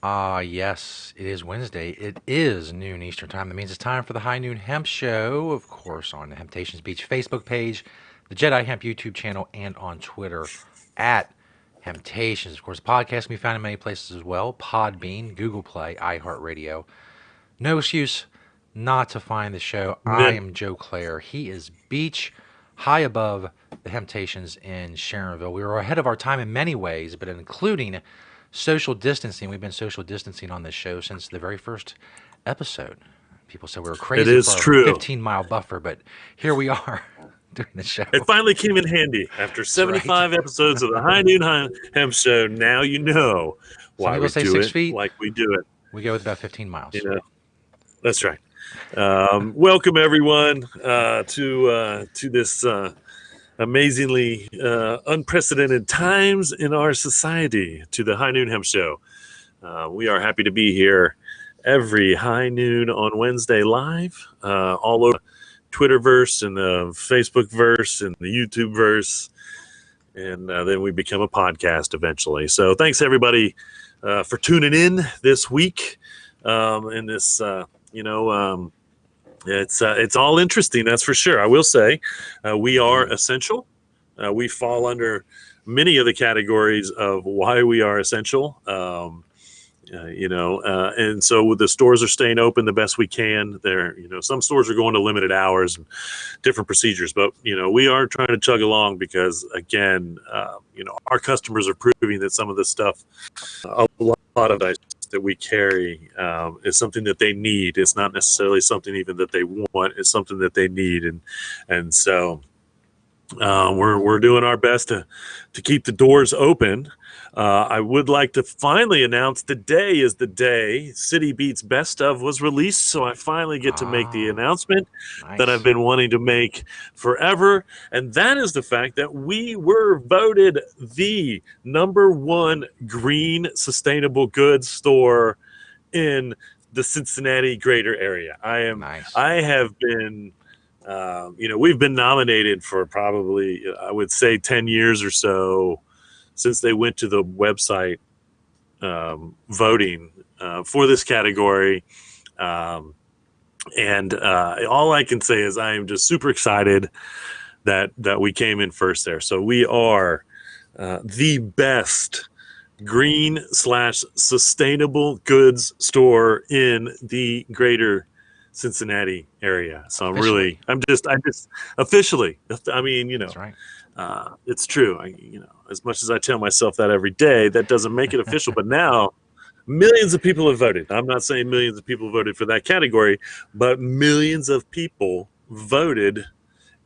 Yes, it is Wednesday. It is noon Eastern time. That means it's time for the High Noon Hemp Show, of course, on the Temptations Beach Facebook page, the Jedi Hemp YouTube channel, and on Twitter at Temptations. Of course, the podcast can be found in many places as well: Podbean, Google Play, iHeartRadio. No excuse not to find the show. I Then am Joe Clare. He is beach high above the Temptations in Sharonville. We were ahead of our time in many ways, but including social distancing. We've been social distancing on this show since the very first episode. People said we were it crazy for is our true. 15-mile buffer, but here we are doing the It show. finally came in handy after That's right. 75 episodes of the High Noon Hemp Show. Now you know Some why people we say do 6 it feet. like we do it. We go with about 15 miles. You know, that's right. Welcome everyone to this amazingly unprecedented times in our society, to the High Noon Hemp Show. We are happy to be here every high noon on Wednesday live, all over Twitterverse and the Facebookverse and the YouTubeverse, and then we become a podcast eventually. So thanks everybody for tuning in this week. In this, it's all interesting, that's for sure. I will say, we are Indeed. essential. We fall under many of the categories of why we are essential. And so the stores are staying open the best we can. Some stores are going to limited hours and different procedures, but we are trying to chug along because, again, our customers are proving that some of this stuff, a lot of dice that we carry, is something that they need. It's not necessarily something even that they want. It's something that they need, and so. We're doing our best to keep the doors open. I would like to finally announce today is the day City Beats Best Of was released, so I finally get to make the Ah, announcement that I've nice. been wanting to make forever, and that is the fact that we were voted the #1 green sustainable goods store in the Cincinnati greater area. Nice. I have been we've been nominated for probably, I would say, 10 years or so since they went to the website voting for this category. Um, and all I can say is I am just super excited that we came in first there. So we are the best green/sustainable goods store in the greater Cincinnati area. So Officially. I'm just officially. I mean, That's right. it's true. As much as I tell myself that every day, that doesn't make it official. But now, millions of people have voted. I'm not saying millions of people voted for that category, but millions of people voted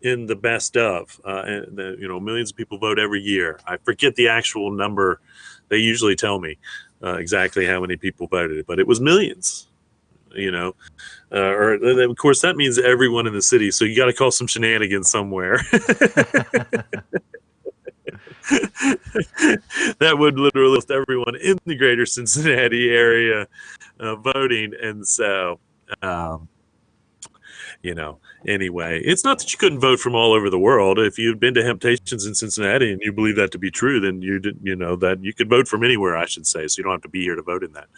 in the best of. Millions of people vote every year. I forget the actual number. They usually tell me exactly how many people voted, but it was millions. Or of course that means everyone in the city. So you got to call some shenanigans somewhere. That would literally list everyone in the greater Cincinnati area voting, and so. Um, anyway, it's not that you couldn't vote from all over the world. If you'd been to Temptations in Cincinnati and you believe that to be true, then that you could vote from anywhere, I should say. So you don't have to be here to vote in that.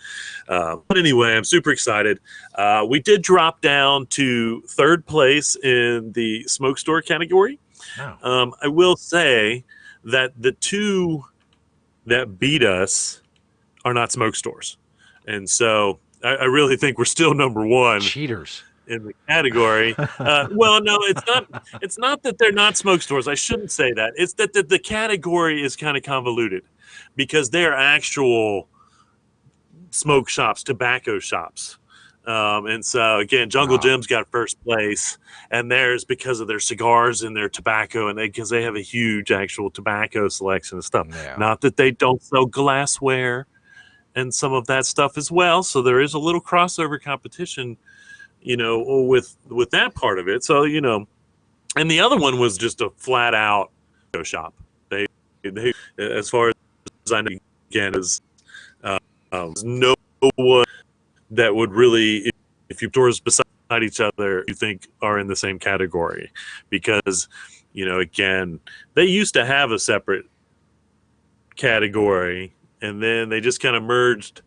But anyway, I'm super excited. We did drop down to third place in the smoke store category. No. I will say that the two that beat us are not smoke stores. And so I really think we're still #1 Cheaters. in the category. Well, no, it's not. It's not that they're not smoke stores. I shouldn't say that. It's that the category is kind of convoluted because they're actual smoke shops, tobacco shops. And so again, Jungle Oh, Jim's got first place, and theirs because of their cigars and their tobacco, and because they have a huge actual tobacco selection and stuff. yeah. Not that they don't sell glassware and some of that stuff as well. So there is a little crossover competition, with that part of it. So, and the other one was just a flat out shop. They as far as I know, again, is no one that would really, if you stores beside each other, you think are in the same category, because, again, they used to have a separate category, and then they just kind of merged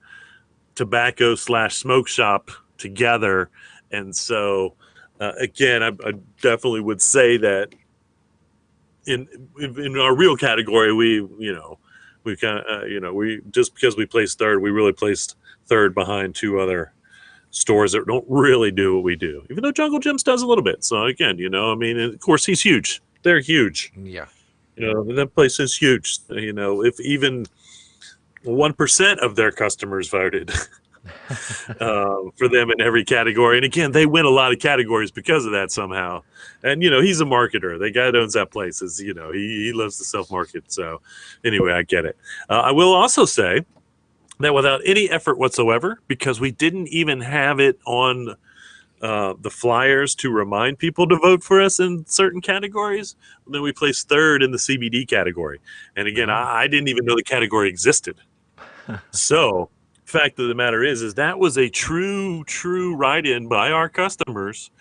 tobacco / smoke shop together. And so, again, I definitely would say that in our real category, we kind of, we just because we placed third, we really placed third behind two other stores that don't really do what we do, even though Jungle Gyms does a little bit. So again, I mean, of course, he's huge. They're huge. Yeah. That place is huge. If even 1% of their customers voted for them in every category. And again, they win a lot of categories because of that somehow. And, he's a marketer. The guy that owns that place is, he loves to self-market. So anyway, I get it. I will also say that without any effort whatsoever, because we didn't even have it on the flyers to remind people to vote for us in certain categories, then we placed third in the CBD category. And again, I didn't even know the category existed. So fact of the matter is that was a true write-in by our customers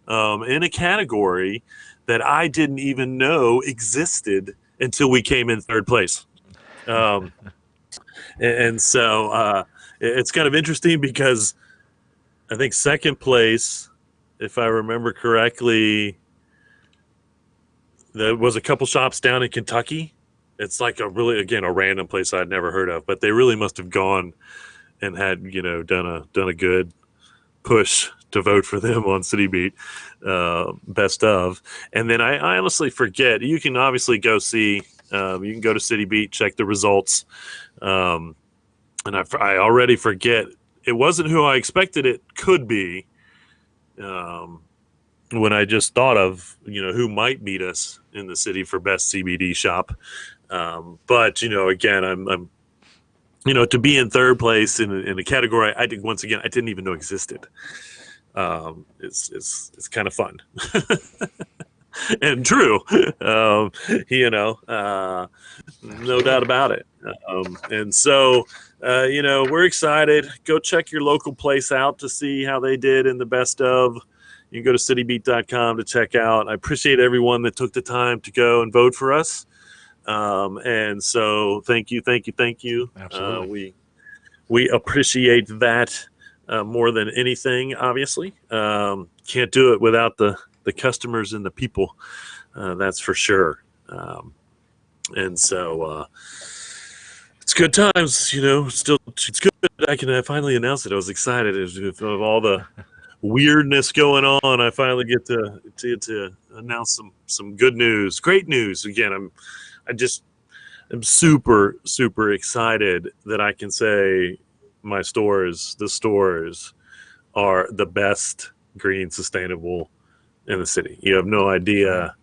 in a category that I didn't even know existed until we came in third place. And so it's kind of interesting because I think second place, if I remember correctly, there was a couple shops down in Kentucky. It's like a random place I'd never heard of, but they really must have gone and had done a good push to vote for them on City Beat best of. And then I honestly forget. You can obviously go see. You can go to City Beat, check the results, and I already forget. It wasn't who I expected it could be. When I just thought of who might beat us in the city for best CBD shop. But again, I'm to be in third place in a category I didn't even know existed. It's kind of fun and true. No doubt about it. And so we're excited. Go check your local place out to see how they did in the best of. You can go to citybeat.com to check out. I appreciate everyone that took the time to go and vote for us. And so thank you. Absolutely. We appreciate that more than anything, obviously. Can't do it without the customers and the people. That's for sure. And so it's good times, still it's good that I can finally announce it. I was excited of all the weirdness going on. I finally get to announce some good news, great news. Again, I'm super excited that I can say the stores are the best green sustainable in the city. You have no idea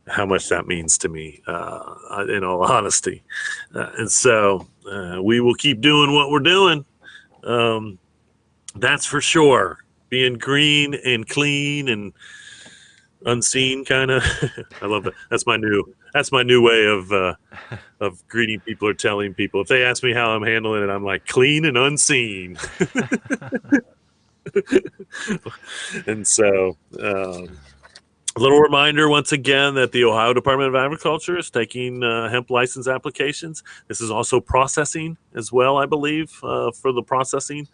how much that means to me, in all honesty. And so we will keep doing what we're doing. That's for sure. Being green and clean and unseen, kind of. I love that. That's my new way of greeting people or telling people. If they ask me how I'm handling it, I'm like clean and unseen. And so, a little reminder once again that the Ohio Department of Agriculture is taking hemp license applications. This is also processing as well, I believe, for the processing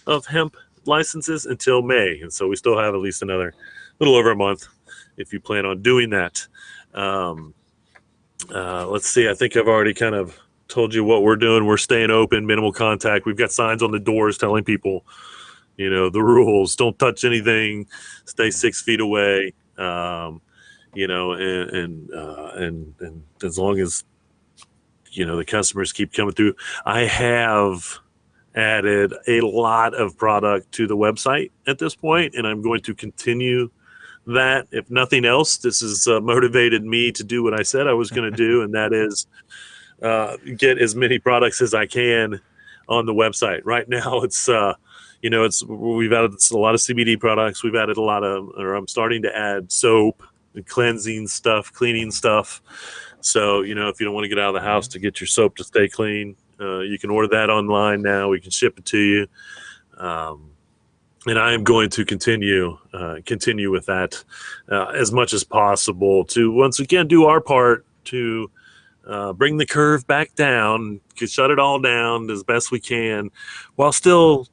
of hemp licenses until May. And so we still have at least another little over a month if you plan on doing that. Let's see. I think I've already kind of told you what we're doing. We're staying open, minimal contact. We've got signs on the doors telling people, the rules. Don't touch anything. Stay 6 feet away. And as long as the customers keep coming through, I have added a lot of product to the website at this point, and I'm going to continue that. If nothing else, this has motivated me to do what I said I was going to do, and that is get as many products as I can on the website. Right now, we've added a lot of CBD products. We've added I'm starting to add soap and cleansing stuff, cleaning stuff. So, if you don't want to get out of the house to get your soap to stay clean, you can order that online now. We can ship it to you. And I am going to continue with that as much as possible to once again do our part to bring the curve back down, shut it all down as best we can, while still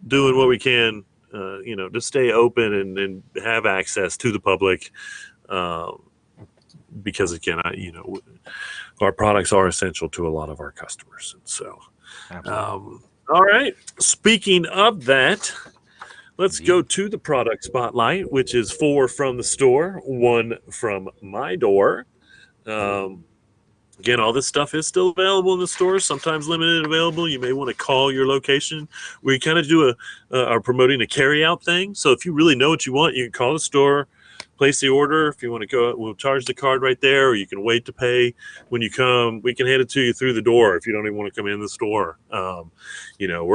doing what we can, to stay open and have access to the public. Um, because again, our products are essential to a lot of our customers, and so. Absolutely. All right. Speaking of that, let's go Indeed. to the product spotlight, which is 4 from the store, 1 from my door. Um, Again, all this stuff is still available in the stores, sometimes limited available. You may want to call your location. We kind of are promoting a carry-out thing. So if you really know what you want, you can call the store, place the order. If you want to go, we'll charge the card right there, or you can wait to pay when you come. We can hand it to you through the door if you don't even want to come in the store. We're There you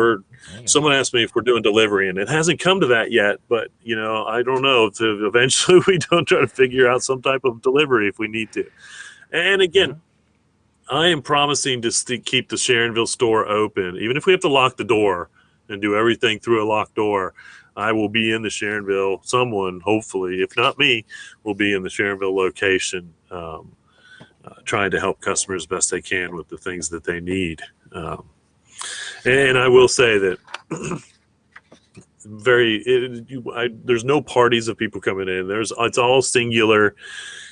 go. someone asked me if we're doing delivery, and it hasn't come to that yet. But I don't know. To eventually, we don't try to figure out some type of delivery if we need to. And again, Yeah. I am promising to keep the Sharonville store open, even if we have to lock the door and do everything through a locked door. I will be in the Sharonville. Someone, hopefully, if not me, will be in the Sharonville location, trying to help customers best they can with the things that they need. And I will say that there's no parties of people coming in. It's all singular.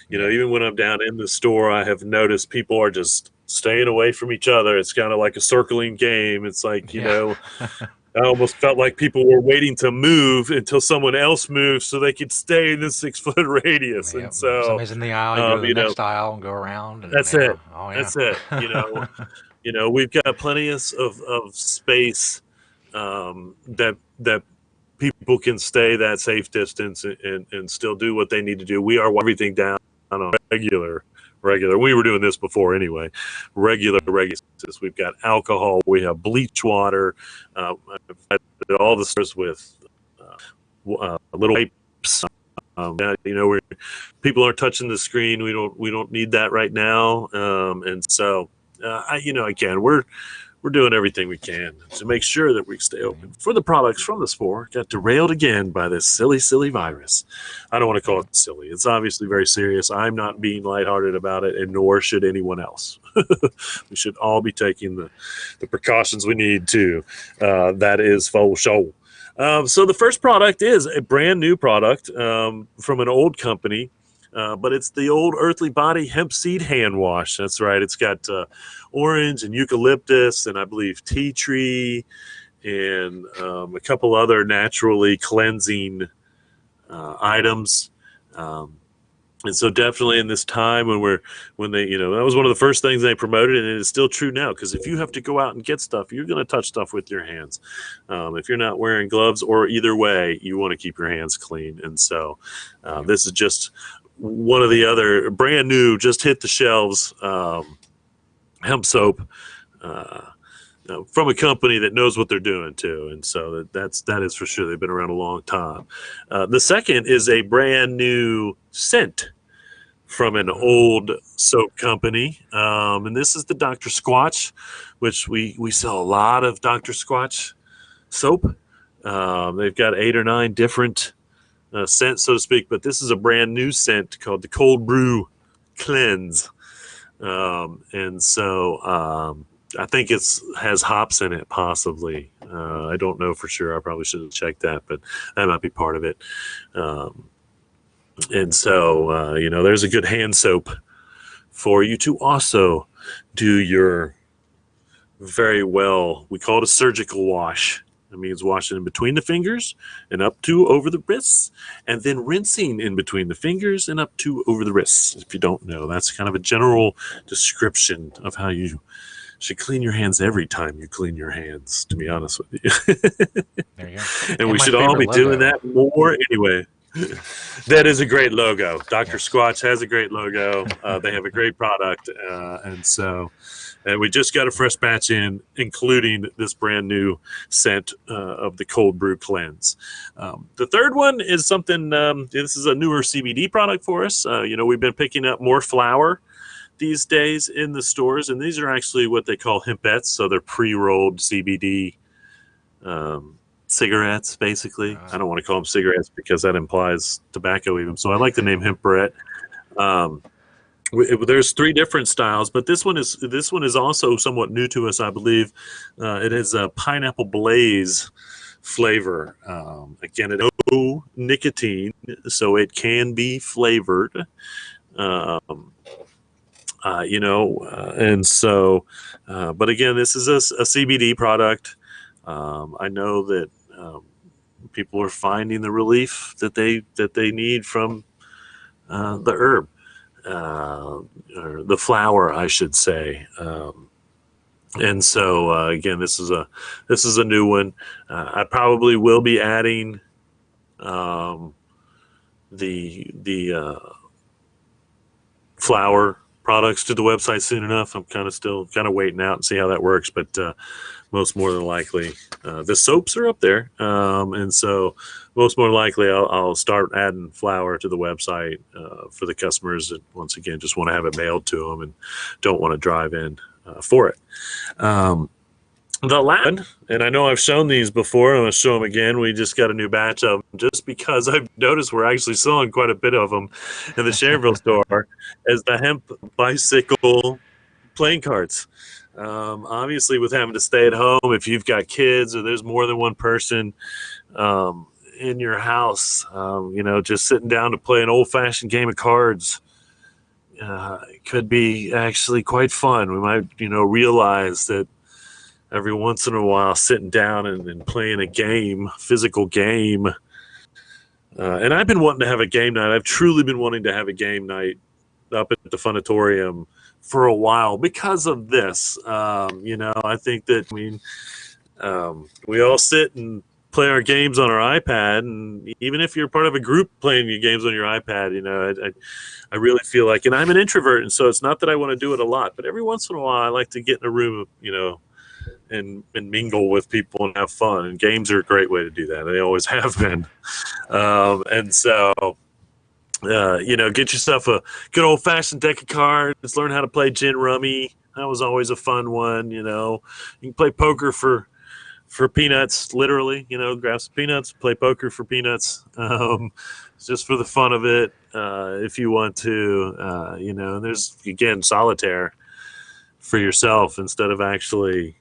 Yeah. Even when I'm down in the store, I have noticed people are just staying away from each other. It's kind of like a circling game. It's like, Yeah. I almost felt like people were waiting to move until someone else moved so they could stay in the 6 foot radius. Yeah. And so, Somebody's in the aisle. You go to um, the you know, next aisle and go around, and that's yeah. it. Oh yeah. That's it. We've got plenty of space, that people can stay that safe distance and still do what they need to do. We are everything down on a regular. We were doing this before anyway. Regular Mhm. basis. We've got alcohol. We have bleach water. I've had all the stores with little wipes. People aren't touching the screen. We don't need that right now. And so, again, we're doing everything we can to make sure that we stay Yeah. open. For the products from the store, got derailed again by this silly virus. I don't want to call Yeah. it silly. It's obviously very serious. I'm not being lighthearted about it, and nor should anyone else. We should all be taking the precautions we need to. That is for sure. So the first product is a brand new product, from an old company. But it's the old Earthly Body hemp seed hand wash. That's right. It's got orange and eucalyptus, and I believe tea tree, and a couple other naturally cleansing items. Um, and so definitely in this time when they, that was one of the first things they promoted, and it is still true now, because if you have to go out and get stuff, you're going to touch stuff with your hands. If you're not wearing gloves, or either way, you want to keep your hands clean. And so Yeah. this is just one of the other brand new, just hit the shelves, hemp soap, uh, from a company that knows what they're doing too. And so that is for sure. They've been around a long time. The second is a brand new scent from an Oh. old soap company, and this is the Dr. Squatch, which we sell a lot of Dr. Squatch soap. They've got 8 or 9 different scents, so to speak, but this is a brand new scent called the Cold Brew Cleanse. And so I think it's has hops in it, possibly. I don't know for sure. I probably should have checked that, but that might be part of it. Um, and so, there's a good hand soap for you to also do your very well. We call it a surgical wash. It means washing in between the fingers and up to over the wrists, and then rinsing in between the fingers and up to over the wrists. If you don't know, that's kind of a general description of how you should clean your hands every time you clean your hands, to be honest with you. There you go. And And we my should all favorite be doing logo. that more anyway. That is a great logo. Dr. Yes. Squatch has a great logo. They have a great product. And we just got a fresh batch in, including this brand new scent of the Cold Brew Cleanse. The third one is something, this is a newer CBD product for us. We've been picking up more flower these days in the stores, and these are actually what they call hempettes. So they're pre-rolled CBD cigarettes, basically. I don't want to call them cigarettes because that implies tobacco even. So I like the name hemperette. Um, There's three different styles, but this one is also somewhat new to us, I believe. It has a pineapple blaze flavor. Again, it no nicotine, so it can be flavored. Um, and so, but again, this is a CBD product. I know that people are finding the relief that they need from the herb, or the flower, I should say. And so again, this is a new one. I probably will be adding um, the flower products to the website soon enough. I'm still waiting out and see how that works, but most more than likely, the soaps are up there, and so most more likely I'll start adding flour to the website for the customers that once again just want to have it mailed to them and don't want to drive in for it. Um, the last one, and I know I've shown these before, I'm going to show them again. We just got a new batch of them just because I've noticed we're actually selling quite a bit of them in the Sharonville store, as the hemp bicycle playing cards. Obviously, with having to stay at home, if you've got kids or there's more than one person in your house, just sitting down to play an old fashioned game of cards could be actually quite fun. We might, realize that every once in a while, sitting down and playing a game, physical game. And I've been wanting to have a game night. I've truly been wanting to have a game night up at the Funitorium for a while because of this. I think that we all sit and play our games on our iPad, and even if you're part of a group playing your games on your iPad, I really feel like, and I'm an introvert, and so it's not that I want to do it a lot, but every once in a while I like to get in a room, and mingle with people and have fun. And games are a great way to do that. They always have been. And so, get yourself a good old fashioned deck of cards. Learn how to play gin rummy. That was always a fun one. You can play poker for peanuts. Literally, grab some peanuts, play poker for peanuts. Just for the fun of it, if you want to. And there's again solitaire for yourself instead of actually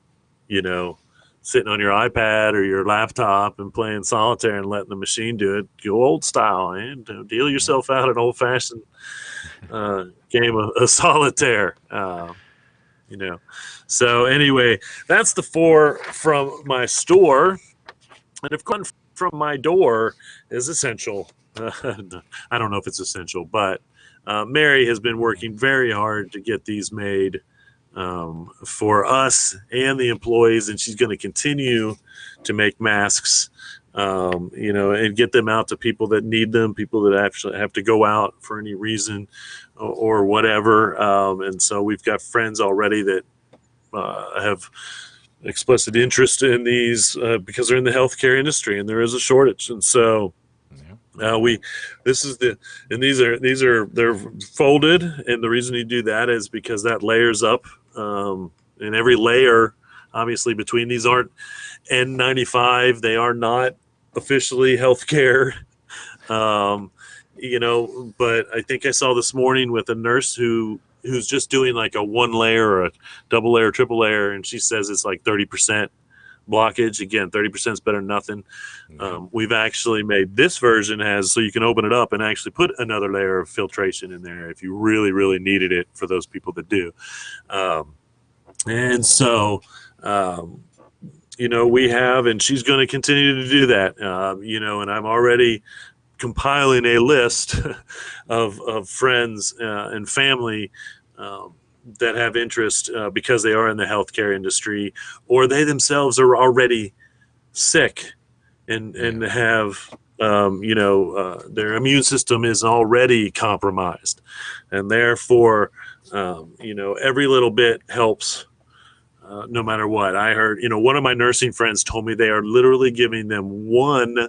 sitting on your iPad or your laptop and playing solitaire and letting the machine do it. Go old style, and deal yourself out an old fashioned game of solitaire. So anyway, that's the 4 from my store, and if one from my door is essential. I don't know if it's essential, but Mary has been working very hard to get these made for us and the employees, and she's going to continue to make masks, and get them out to people that need them, people that actually have to go out for any reason or whatever. And so we've got friends already that have explicit interest in these because they're in the healthcare industry and there is a shortage. And so they're folded, and the reason you do that is because that layers up, and every layer, obviously, between these aren't N95. They are not officially healthcare, but I think I saw this morning with a nurse who's just doing like a one layer or a double layer, triple layer, and she says it's like 30% blockage. Again, 30% is better than nothing. We've actually made this version so you can open it up and actually put another layer of filtration in there if you really, really needed it, for those people that do. And so, we have, and she's going to continue to do that, and I'm already compiling a list of friends and family that have interest because they are in the healthcare industry, or they themselves are already sick and have their immune system is already compromised, and therefore every little bit helps. No matter what. I heard, one of my nursing friends told me they are literally giving them one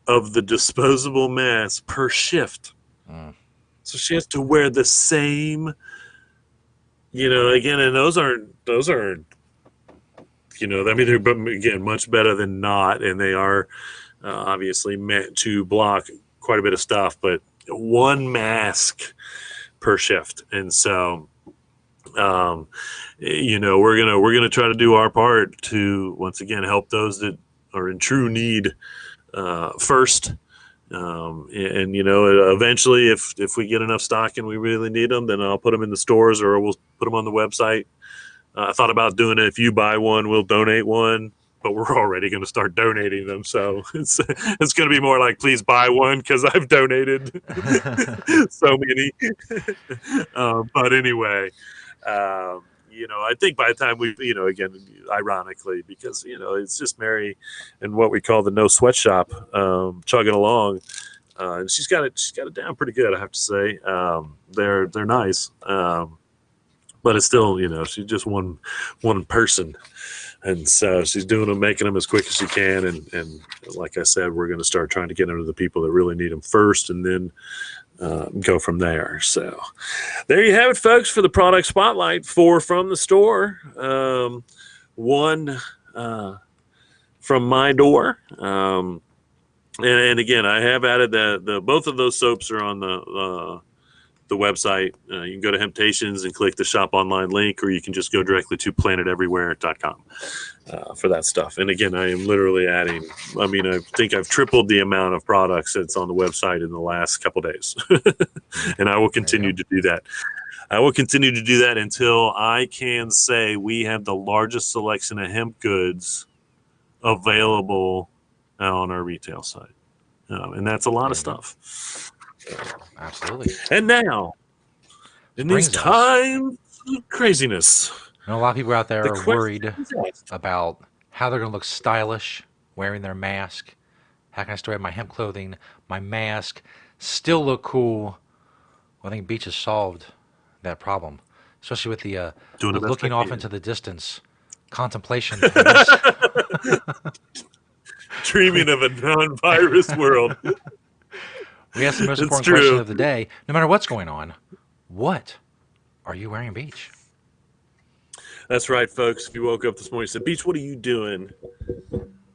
of the disposable masks per shift. So she has to wear the same, again, and those aren't, they're, again, much better than not. And they are obviously meant to block quite a bit of stuff, but one mask per shift. And so, we're gonna try to do our part to once again help those that are in true need first. Eventually, if we get enough stock and we really need them, then I'll put them in the stores or we'll put them on the website. I thought about doing it. If you buy one, we'll donate one, but we're already going to start donating them. So it's going to be more like, please buy one because I've donated so many. But anyway, I think by the time again, ironically, because, it's just Mary and what we call the no sweatshop chugging along. And she's got it down pretty good, I have to say. They're nice. But it's still, she's just one person. And so she's doing them, making them as quick as she can. And like I said, we're going to start trying to get them to the people that really need them first and then go from there. So there you have it, folks, for the product spotlight. 4 from the store, 1 from my door. And again, I have added the both of those soaps are on the website. You can go to Hemptations and click the shop online link, or you can just go directly to planeteverywhere.com for that stuff. And again, I am literally adding, I think I've tripled the amount of products that's on the website in the last couple days. And I will continue to do that. I will continue to do that until I can say we have the largest selection of hemp goods available on our retail site. And that's a lot of stuff. Absolutely. And now, in these times of craziness, a lot of people out there are worried about how they're going to look stylish wearing their mask. How can I still have my hemp clothing, my mask, still look cool? Well, I think Beach has solved that problem, especially with the looking off into the distance, contemplation. Dreaming of a non-virus world. We asked the most important question of the day. No matter what's going on, what are you wearing, Beach? That's right, folks. If you woke up this morning and said, Beach, what are you doing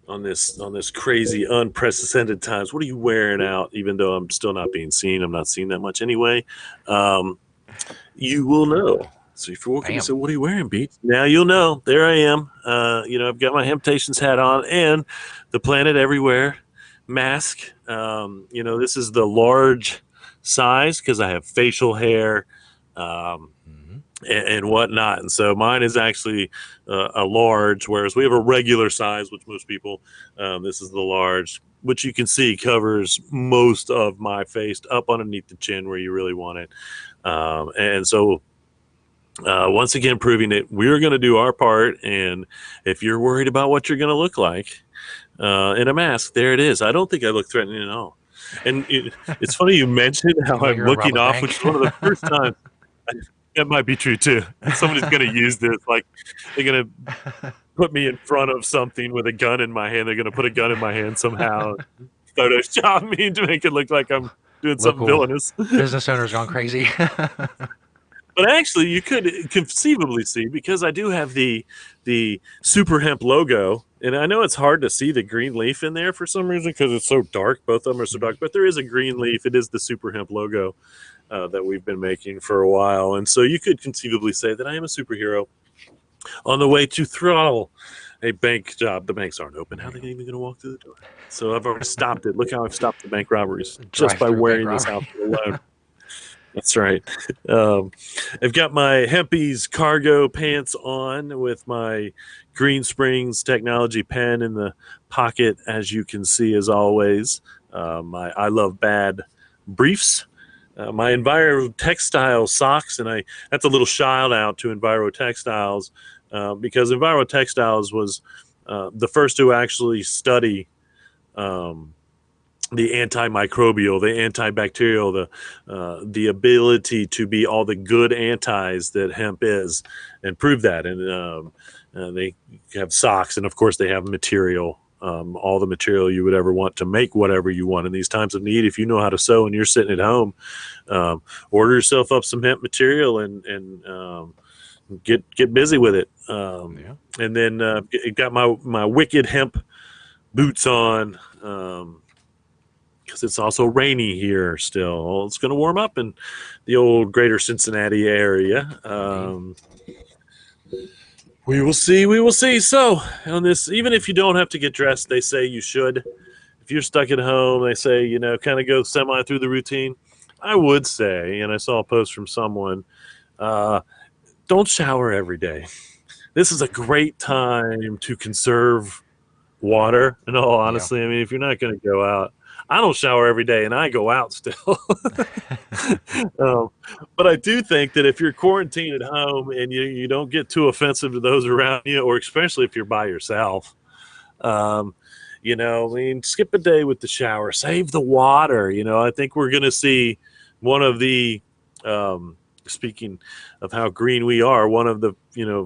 on this crazy, unprecedented times? What are you wearing out? Even though I'm still not being seen. I'm not seeing that much anyway. You will know. So if you woke up and said, what are you wearing, Beach? Now you'll know. There I am. I've got my Hemptations hat on and the Planet Everywhere mask. This is the large size because I have facial hair and whatnot. And so mine is actually a large, whereas we have a regular size, which most people, this is the large, which you can see covers most of my face up underneath the chin where you really want it. And so once again, proving that we're going to do our part. And if you're worried about what you're going to look like in a mask, there it is. I don't think I look threatening at all. And it's funny you mentioned how I'm looking off, which is one of the first times. That might be true too. Somebody's going to use this, like they're going to put me in front of something with a gun in my hand. They're going to put a gun in my hand somehow, Photoshop me to make it look like I'm doing something villainous. Business owners gone crazy. But actually, you could conceivably see, because I do have the Super Hemp logo, and I know it's hard to see the green leaf in there for some reason because it's so dark. Both of them are so dark, but there is a green leaf. It is the Super Hemp logo that we've been making for a while. And so you could conceivably say that I am a superhero on the way to throttle a bank job. The banks aren't open. How are they even going to walk through the door? So I've already stopped it. Look how I've stopped the bank robberies just by wearing this outfit alone. That's right. I've got my Hempies cargo pants on with my Green Springs Technology pen in the pocket, as you can see, as always. My I Love Bad briefs. My Enviro Textile socks, and that's a little shout out to Enviro Textiles because Enviro Textiles was the first to actually study the antimicrobial, the antibacterial, the ability to be all the good antis that hemp is, and prove that. And they have socks, and of course they have material. All the material you would ever want to make whatever you want in these times of need. If you know how to sew and you're sitting at home, order yourself up some hemp material and get busy with it. And then got my Wicked Hemp boots on because it's also rainy here still. It's going to warm up in the old greater Cincinnati area. Indeed. We will see. We will see. So, on this, even if you don't have to get dressed, they say you should. If you're stuck at home, they say, kind of go semi through the routine. I would say, and I saw a post from someone, uh, don't shower every day. This is a great time to conserve water. In all Yeah. honesty, I mean, if you're not going to go out, I don't shower every day, and I go out still. um, but I do think that if you're quarantined at home and you don't get too offensive to those around you, or especially if you're by yourself, um, I mean, skip a day with the shower, save the water. I think we're going to see one of the, speaking of how green we are, one of the,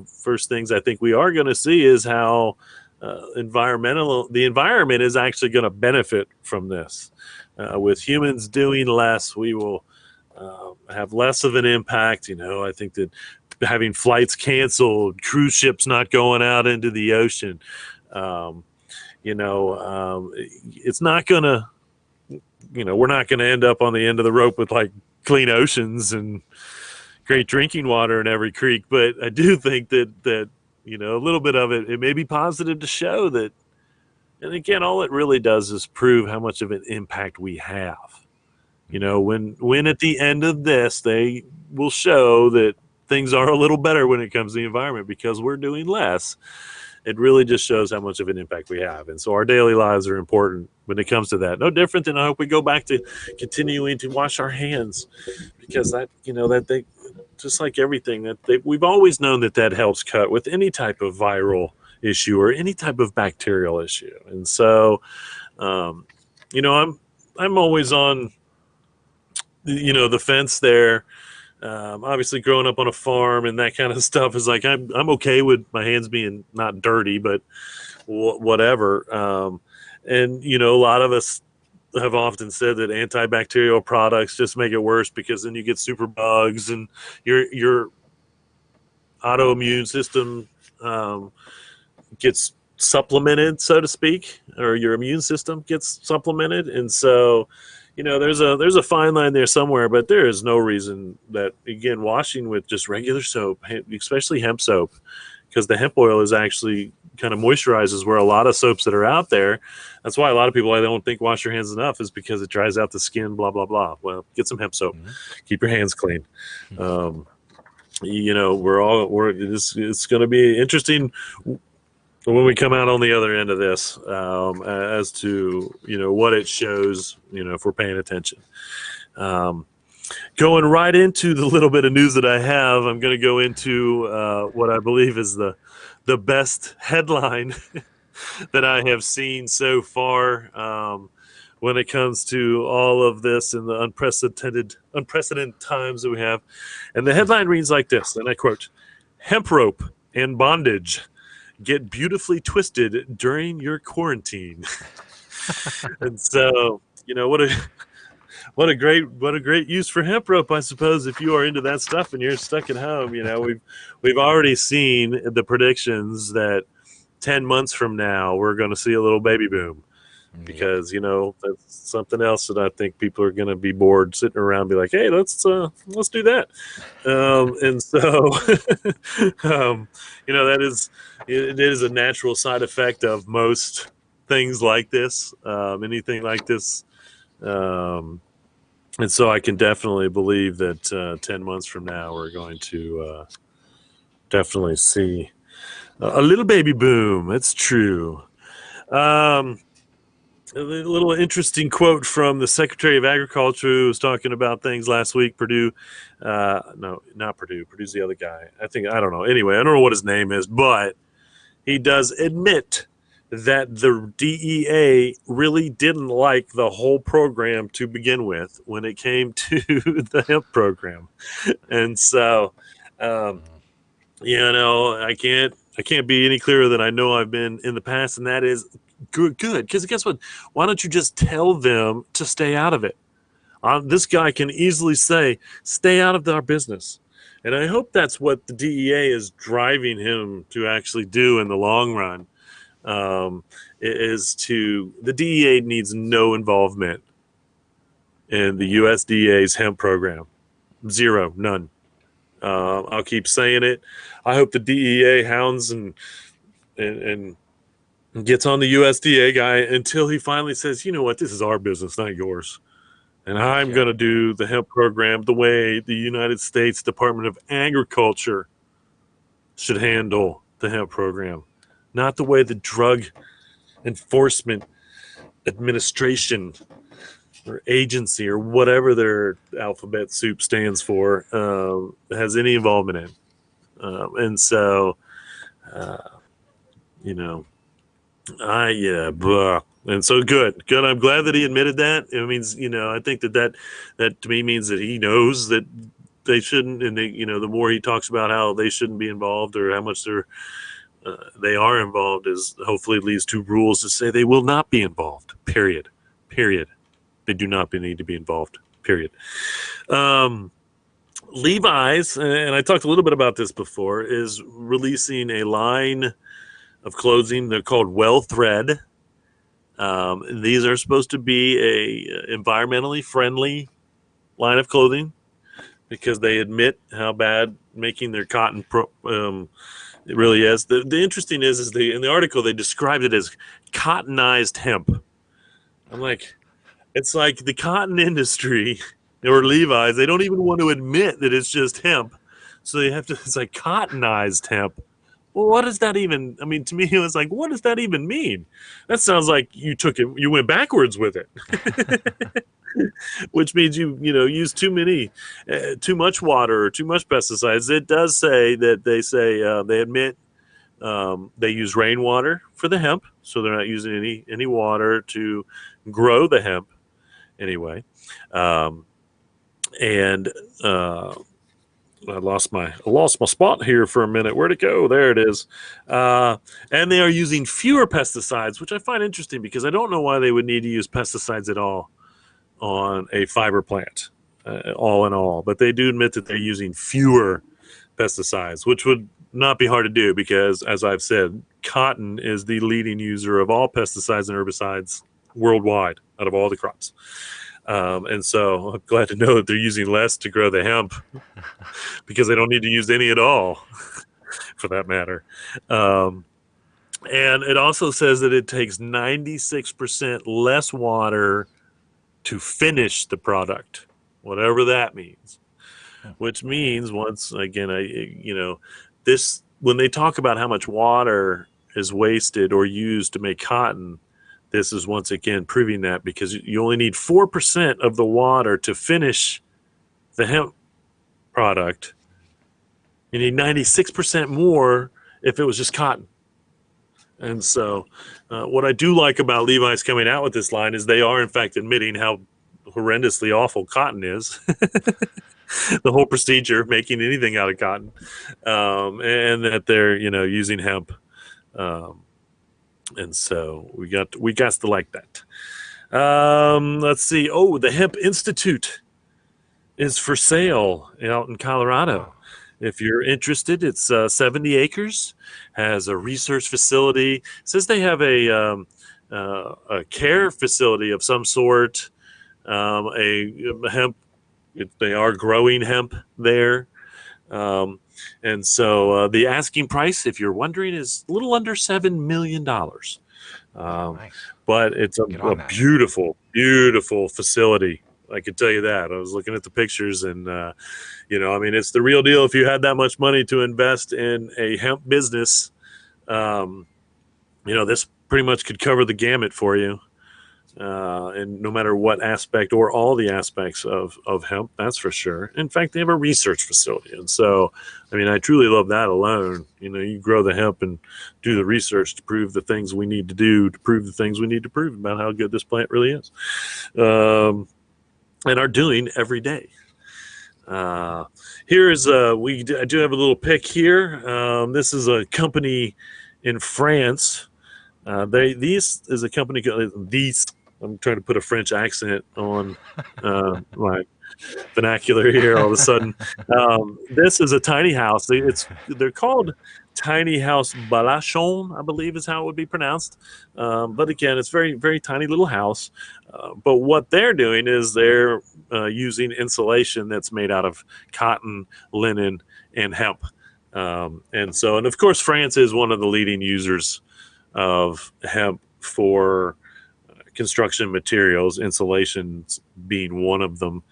first things I think we are going to see is how the environment is actually going to benefit from this. With humans doing less, we will have less of an impact. I think that having flights canceled, cruise ships not going out into the ocean, it's not going to, we're not going to end up on the end of the rope with like clean oceans and great drinking water in every creek. But I do think that a little bit of it may be positive to show that. And again, all it really does is prove how much of an impact we have. When at the end of this, they will show that things are a little better when it comes to the environment because we're doing less. It really just shows how much of an impact we have. And so our daily lives are important when it comes to that. No different than I hope we go back to continuing to wash our hands because that they, just like everything we've always known that helps cut with any type of viral issue or any type of bacterial issue. And so, I'm always on, the fence there. Obviously, growing up on a farm and that kind of stuff is like I'm okay with my hands being not dirty, but whatever. And a lot of us have often said that antibacterial products just make it worse because then you get super bugs and your autoimmune system gets supplemented, so to speak, or your immune system gets supplemented. And so, there's a fine line there somewhere, but there is no reason that, again, washing with just regular soap, especially hemp soap, because the hemp oil is actually kind of moisturizes where a lot of soaps that are out there. That's why a lot of people, I don't think, wash your hands enough, is because it dries out the skin, blah, blah, blah. Well, get some hemp soap, Mm-hmm. keep your hands clean. It's going to be interesting when we come out on the other end of this, as to what it shows, if we're paying attention. Going right into the little bit of news that I have, I'm going to go into what I believe is the best headline that I have seen so far, when it comes to all of this and the unprecedented times that we have. And the headline reads like this, and I quote: "Hemp rope and bondage get beautifully twisted during your quarantine." And so, what a great use for hemp rope, I suppose, if you are into that stuff and you're stuck at home. We've already seen the predictions that 10 months from now we're going to see a little baby boom, Yep. because that's something else that I think people are going to be bored sitting around and be like, hey, let's do that. And so that is, it is a natural side effect of most things like this, anything like this. And so I can definitely believe that 10 months from now we're going to definitely see a little baby boom. It's true. um, a little interesting quote from the Secretary of Agriculture, who was talking about things last week. Purdue, no, not Purdue. Purdue's the other guy. I don't know. Anyway, I don't know what his name is, but he does admit that the DEA really didn't like the whole program to begin with when it came to the hemp program. And so, um, I can't be any clearer than I know I've been in the past, and that is good. Because guess what? Why don't you just tell them to stay out of it? This guy can easily say, "Stay out of our business," and I hope that's what the DEA is driving him to actually do in the long run. Is to the DEA needs no involvement in the USDA's hemp program. Zero, none. I'll keep saying it. I hope the DEA hounds and gets on the USDA guy until he finally says, you know what, this is our business, not yours. And I'm Yeah. going to do the hemp program the way the United States Department of Agriculture should handle the hemp program, not the way the Drug Enforcement Administration or agency or whatever their alphabet soup stands for has any involvement in. And so, uh, you know, and so good. I'm glad that he admitted that. It means, I think that to me means that he knows that they shouldn't, and the more he talks about how they shouldn't be involved or how much they are involved, is hopefully leads to rules to say they will not be involved. Period. They do not need to be involved. Period. Levi's, and I talked a little bit about this before, is releasing a line of clothing. They're called Well Thread. These are supposed to be a environmentally friendly line of clothing because they admit how bad making their cotton it really is. The interesting is in the article they described it as cottonized hemp. I'm like, it's like the cotton industry or Levi's, they don't even want to admit that it's just hemp. So they have to, it's like cottonized hemp. Well, what does that even, I mean, to me, it was like, what does that even mean? That sounds like you went backwards with it, which means use too much water or too much pesticides. It does say that they admit they use rainwater for the hemp, so they're not using any water to grow the hemp anyway. And I lost my spot here for a minute. Where'd it go? There it is. And they are using fewer pesticides, which I find interesting because I don't know why they would need to use pesticides at all on a fiber plant, all in all. But they do admit that they're using fewer pesticides, which would not be hard to do because, as I've said, cotton is the leading user of all pesticides and herbicides worldwide out of all the crops. And so I'm glad to know that they're using less to grow the hemp because they don't need to use any at all for that matter. And it also says that it takes 96% less water to finish the product, whatever that means, which means once again, this, when they talk about how much water is wasted or used to make cotton, this is once again proving that because you only need 4% of the water to finish the hemp product. You need 96% more if it was just cotton. And so what I do like about Levi's coming out with this line is they are, in fact, admitting how horrendously awful cotton is. The whole procedure, making anything out of cotton, and that they're, using hemp. And so we got to like that. Let's see. Oh, the Hemp Institute is for sale out in Colorado. If you're interested, it's 70 acres, has a research facility. It says they have a care facility of some sort, a hemp. They are growing hemp there. And so the asking price, if you're wondering, is a little under $7 million. Nice. But it's a beautiful, beautiful facility. I can tell you that. I was looking at the pictures and, it's the real deal. If you had that much money to invest in a hemp business, this pretty much could cover the gamut for you. And no matter what aspect or all the aspects of hemp, that's for sure. In fact, they have a research facility. And so, I truly love that alone. You grow the hemp and do the research to prove the things we need to do, to prove the things we need to prove about how good this plant really is, and are doing every day. Here is I do have a little pick here. This is a company in France. These is a company called These. I'm trying to put a French accent on my vernacular here all of a sudden. This is a tiny house. They're called tiny house balachon, I believe is how it would be pronounced. But again, it's very, very tiny little house. But what they're doing is they're using insulation that's made out of cotton, linen, and hemp. And of course, France is one of the leading users of hemp for construction materials, insulation being one of them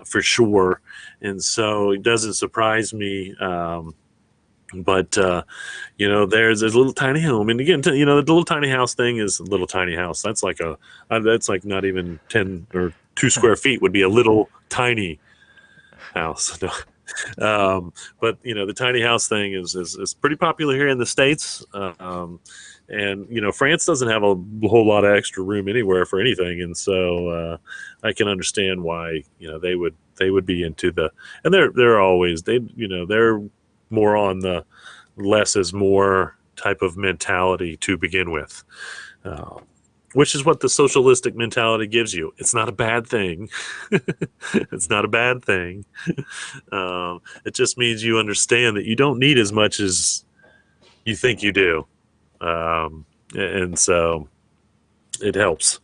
for sure. And so it doesn't surprise me. But there's a little tiny home, and again, the little tiny house thing is a little tiny house. That's like not even 10 or 2 square feet would be a little tiny house. But the tiny house thing is pretty popular here in the States. And France doesn't have a whole lot of extra room anywhere for anything, and so I can understand why they would be into and they're always they're more on the less is more type of mentality to begin with, which is what the socialistic mentality gives you. It's not a bad thing. It's not a bad thing. It just means you understand that you don't need as much as you think you do. And so it helps.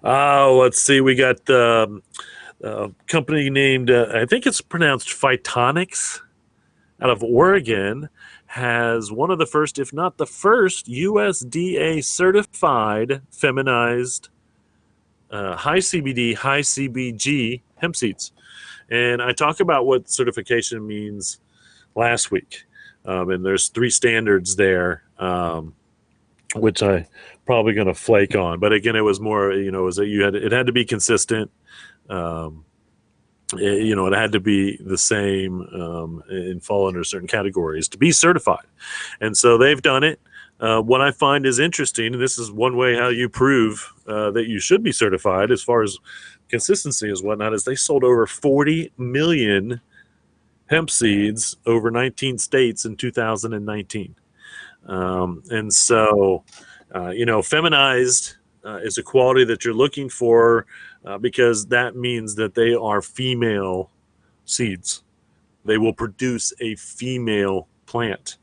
Let's see. We got a company named, I think it's pronounced Phytonics, out of Oregon, has one of the first, if not the first, USDA certified feminized high CBD, high CBG hemp seeds. And I talk about what certification means last week. And there's 3 standards there, which I probably going to flake on. But again, it was more, it had to be consistent. It had to be the same and fall under certain categories to be certified. And so they've done it. What I find is interesting, and this is one way how you prove that you should be certified as far as consistency is whatnot, is they sold over 40 million hemp seeds over 19 states in 2019. And so, feminized is a quality that you're looking for because that means that they are female seeds. They will produce a female plant.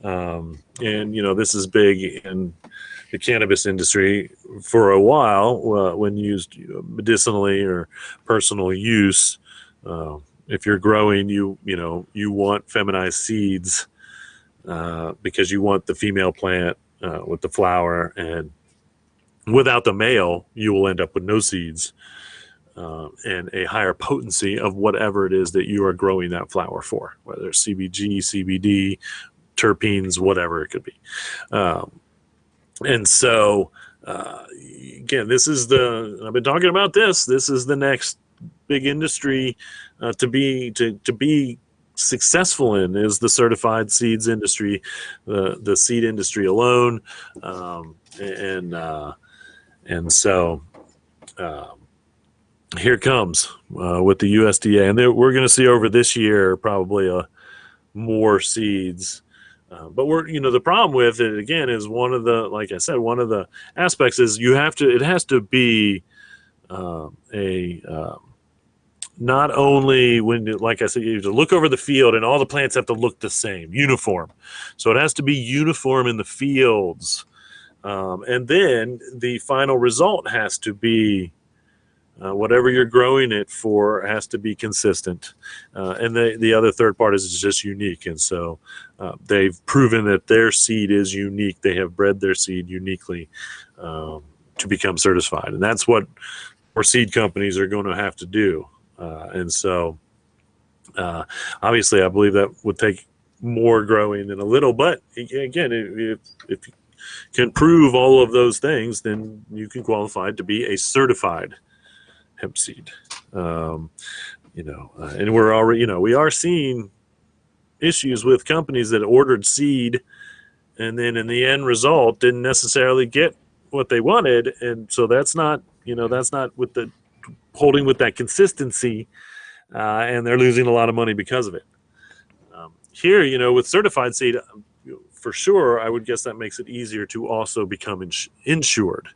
And this is big in the cannabis industry for a while when used medicinally or personal use. If you're growing, you want feminized seeds because you want the female plant with the flower, and without the male, you will end up with no seeds and a higher potency of whatever it is that you are growing that flower for, whether it's CBG, CBD, terpenes, whatever it could be. And so, again, I've been talking about this. This is the next big industry to be successful in, is the certified seeds industry, the seed industry alone. And so here it comes with the USDA, and we're going to see over this year probably more seeds. But the problem with it again is like I said, one of the aspects is it has to be not only like I said, you have to look over the field and all the plants have to look the same, uniform. So it has to be uniform in the fields. And then the final result has to be whatever you're growing it for has to be consistent. And the other third part is just unique. And so they've proven that their seed is unique. They have bred their seed uniquely to become certified. And that's what more seed companies are going to have to do. And so obviously I believe that would take more growing than a little, but again, if you can prove all of those things, then you can qualify to be a certified hemp seed. And we're already, we are seeing issues with companies that ordered seed and then in the end result didn't necessarily get what they wanted. And so that's not with the holding with that consistency, and they're losing a lot of money because of it. Here, with certified seed, for sure, I would guess that makes it easier to also become insured.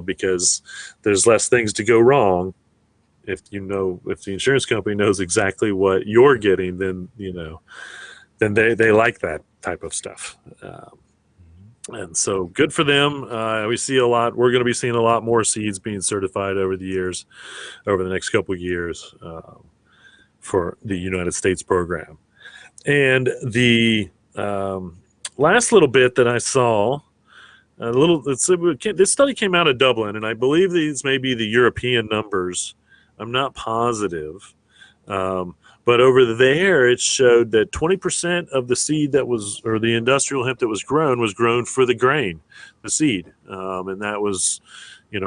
Because there's less things to go wrong if the insurance company knows exactly what you're getting, then then they like that type of stuff. And so good for them. We see a lot. We're going to be seeing a lot more seeds being certified over the years, over the next couple of years, for the United States program. And the last little bit that I saw, this study came out of Dublin, and I believe these may be the European numbers. I'm not positive. But over there, it showed that 20% of the seed that was, or the industrial hemp that was grown for the grain, the seed. And that was,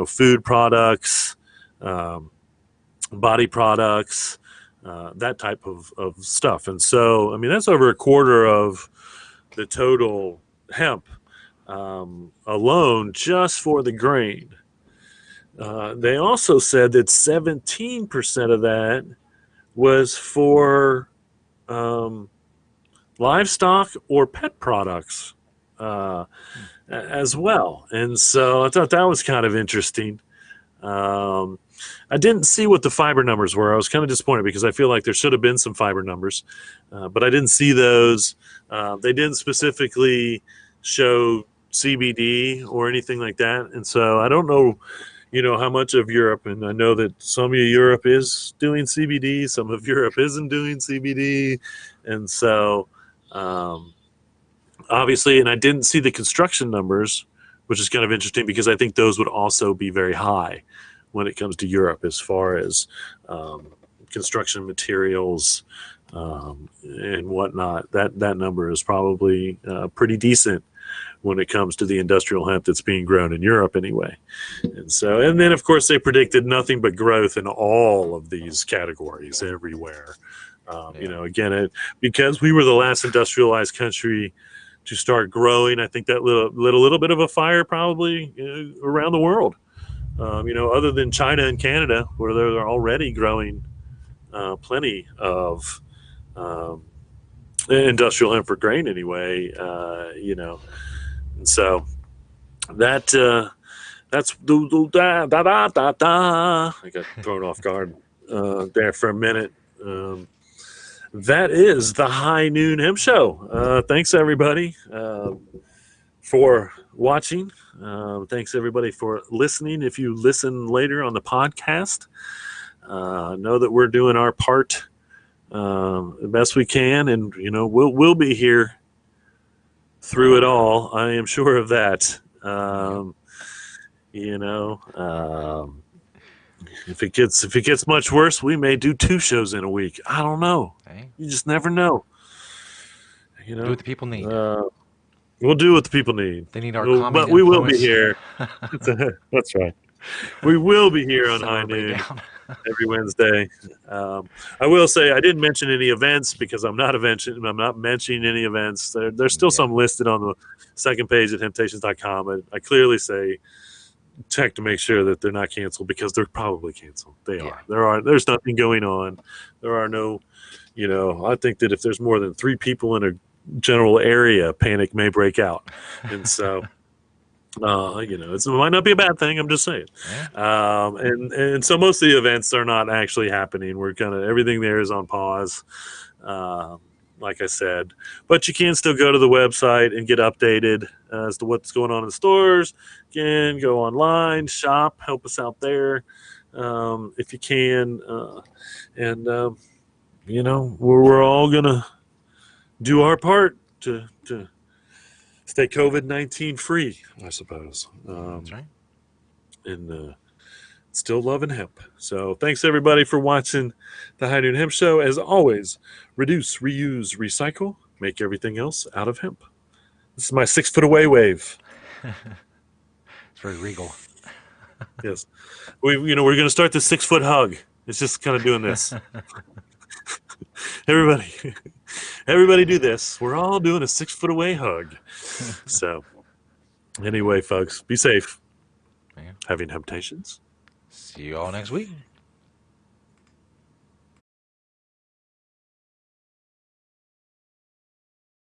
food products, body products, that type of stuff. And so, I mean, that's over a quarter of the total hemp alone just for the grain. They also said that 17% of that was for livestock or pet products as well. And so I thought that was kind of interesting. I didn't see what the fiber numbers were. I was kind of disappointed because I feel like there should have been some fiber numbers, but I didn't see those. They didn't specifically show CBD or anything like that. And so I don't know, how much of Europe, and I know that some of Europe is doing CBD, some of Europe isn't doing CBD. And so obviously, and I didn't see the construction numbers, which is kind of interesting because I think those would also be very high when it comes to Europe as far as construction materials and whatnot. That number is probably pretty decent when it comes to the industrial hemp that's being grown in Europe anyway. And then of course they predicted nothing but growth in all of these categories everywhere. Again, because we were the last industrialized country to start growing, I think that lit a little bit of a fire probably around the world. Other than China and Canada, where they're already growing plenty of industrial hemp for grain anyway. And so that's da da da da. I got thrown off guard there for a minute. That is the High Noon Hemp Show. Thanks everybody for watching. Thanks everybody for listening. If you listen later on the podcast, know that we're doing our part the best we can, and we'll be here through it all. I am sure of that. If it gets much worse, we may do 2 shows in a week. I don't know. Hey. You just never know. Do what the people need. We'll do what the people need. They need our calming but we will be influence. here. That's right. We will be here on Slow High everybody Noon down. every Wednesday. I will say I didn't mention any events because I'm not mentioning any events. There's still some listed on the second page at hemptations.com. But I clearly say check to make sure that they're not canceled because they're probably canceled. They are. There's nothing going on. There are no. I think that if there's more than 3 people in a general area, panic may break out, and so. It might not be a bad thing. I'm just saying. Yeah. And so most of the events are not actually happening. We're everything there is on pause, like I said. But you can still go to the website and get updated as to what's going on in the stores. Again, go online, shop, help us out there if you can. We're all gonna do our part to stay COVID-19 free, I suppose. That's right. And still loving hemp. So thanks everybody for watching the High Noon Hemp Show. As always, reduce, reuse, recycle, make everything else out of hemp. This is my 6 foot away wave. It's very regal. Yes. We're going to start the 6 foot hug. It's just kind of doing this. Everybody do this. We're all doing a 6 foot away hug. So anyway, folks, be safe. Yeah. Having temptations. See you all next week.